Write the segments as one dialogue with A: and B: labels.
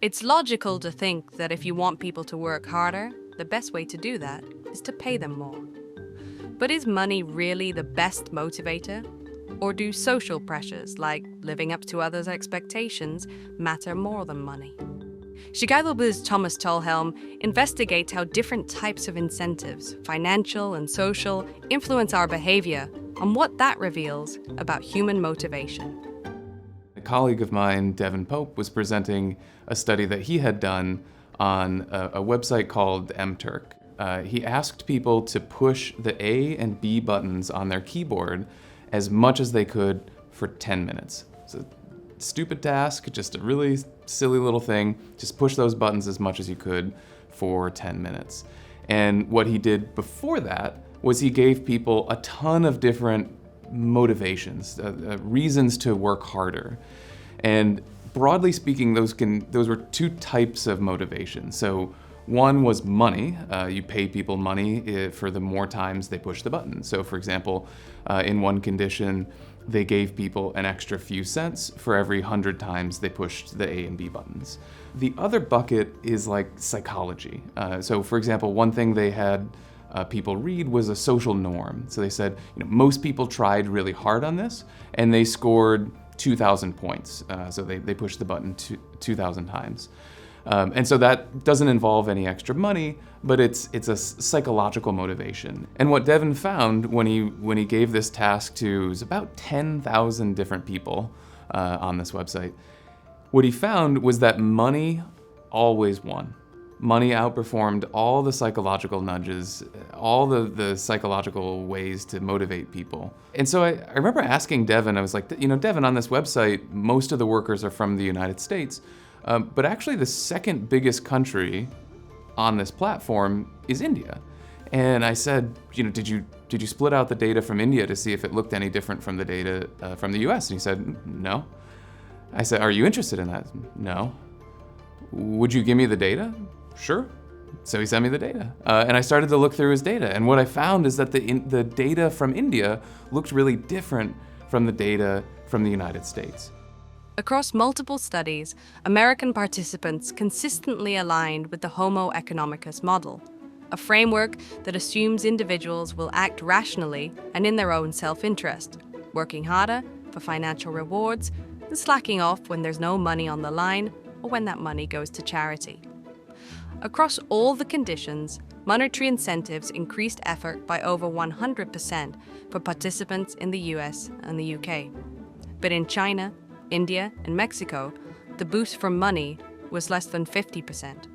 A: It's logical to think that if you want people to work harder, the best way to do that is to pay them more. But is money really the best motivator? Or do social pressures, like living up to others' expectations, matter more than money? Chicago Booth's Thomas Talhelm investigates how different types of incentives, financial and social, influence our behavior and what that reveals about human motivation.
B: A colleague of mine, Devin Pope, was presenting a study that he had done on a website called mTurk. He asked people to push the A and B buttons on their keyboard as much as they could for 10 minutes. It's a stupid task, just a really silly little thing. Just push those buttons as much as you could for 10 minutes. And what he did before that was he gave people a ton of different motivations, reasons to work harder. And broadly speaking, those were two types of motivation. So one was money. You pay people money for the more times they push the button. So for example, in one condition, they gave people an extra few cents for every 100 times they pushed the A and B buttons. The other bucket is like psychology. So for example, one thing they had people read was a social norm. So they said, most people tried really hard on this and they scored 2,000 points. So they pushed the button 2,000 times. And so that doesn't involve any extra money, but it's a psychological motivation. And what Devin found when he gave this task to about 10,000 different people on this website, what he found was that money always won. Money outperformed all the psychological nudges, all the psychological ways to motivate people. And so I remember asking Devin, I was like, Devin, on this website, most of the workers are from the United States. But actually the second biggest country on this platform is India. And I said, did you split out the data from India to see if it looked any different from the data from the US? And he said, no. I said, are you interested in that? No. Would you give me the data? Sure. So he sent me the data. And I started to look through his data. And what I found is that the data from India looked really different from the data from the United States.
A: Across multiple studies, American participants consistently aligned with the homo economicus model, a framework that assumes individuals will act rationally and in their own self-interest, working harder for financial rewards and slacking off when there's no money on the line or when that money goes to charity. Across all the conditions, monetary incentives increased effort by over 100% for participants in the US and the UK. But in China, India, and Mexico, the boost from money was less than 50%.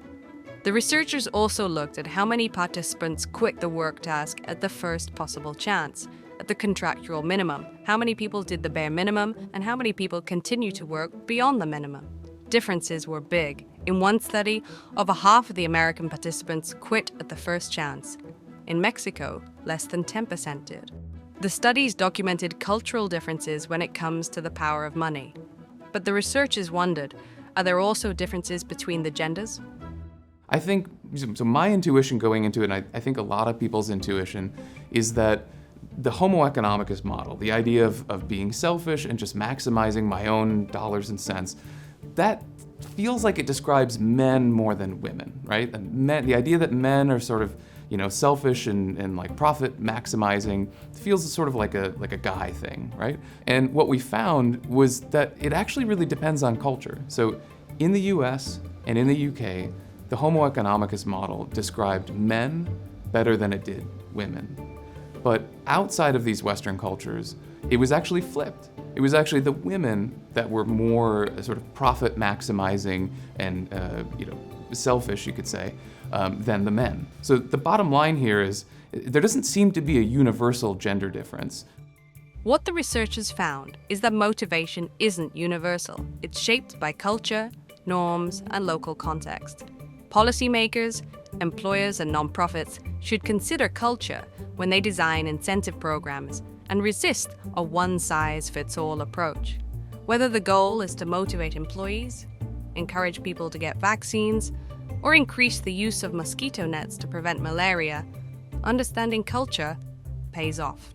A: The researchers also looked at how many participants quit the work task at the first possible chance, at the contractual minimum, how many people did the bare minimum, and how many people continue to work beyond the minimum. Differences were big. In one study, over half of the American participants quit at the first chance. In Mexico, less than 10% did. The studies documented cultural differences when it comes to the power of money. But the researchers wondered, are there also differences between the genders?
B: I think, so my intuition going into it, and I think a lot of people's intuition, is that the homo economicus model, the idea of being selfish and just maximizing my own dollars and cents, that feels like it describes men more than women, right? The idea that men are sort of selfish and like profit maximizing feels sort of like a guy thing, right? And what we found was that it actually really depends on culture. So in the US and in the UK, the homo economicus model described men better than it did women. But outside of these Western cultures, it was actually flipped. It was actually the women that were more sort of profit maximizing and selfish, you could say, than the men. So the bottom line here is there doesn't seem to be a universal gender difference.
A: What the researchers found is that motivation isn't universal. It's shaped by culture, norms, and local context. Policymakers, employers, and nonprofits should consider culture when they design incentive programs and resist a one-size-fits-all approach. Whether the goal is to motivate employees, encourage people to get vaccines, or increase the use of mosquito nets to prevent malaria, understanding culture pays off.